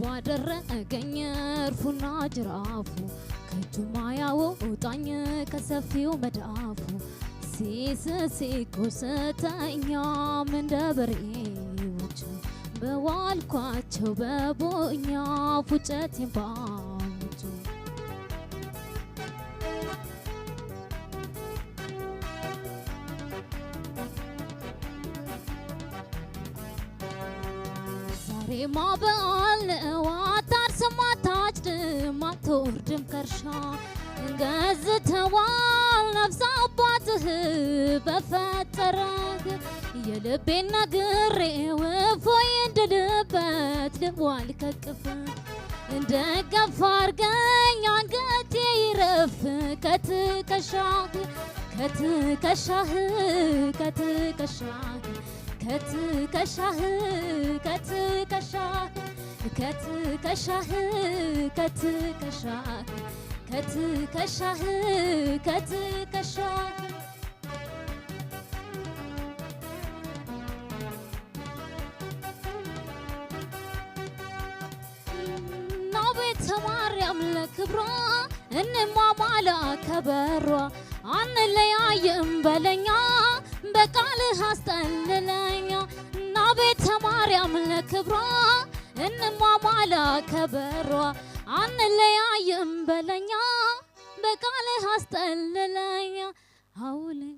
ባደረገኝ እርፉና ጅራፉ ከእጁማ ያወጣኝ ከሰፊው መዳፉ ሲኮስተኛ እንደ በሬዎች በዋልኳቸው በቦኛ ፉጨቴን ባሙቱ ዛሬማ በዓል ነው አታርስም አታጭድም አትወርድም ከርሻ ገዝተዋል ነፍስ አባትህ በፈጠረህ የልቤን ነግሬው እፎይ እንድልበት ልዋል ከቅፍ እንደገፋ አርገኝ አንገቴ ይረፍ ከትከሻህ ከትከሻህ ከትከሻህ ከትከሻህ ከትከሻህ ከትከሻህ ከትከሻህ ከትከሻህ ከትከሻህ ናቤተ ማርያም ለክብሯ እንማማላ ከበሯ አንለያይም በለኛ በቃልህ አስጠልለኛ ናቤተ ማርያም ለክብሯ እንማማላ ከበሯ አንለያይም በለኛ በቃልህ አስጠልለኛ አውለኝ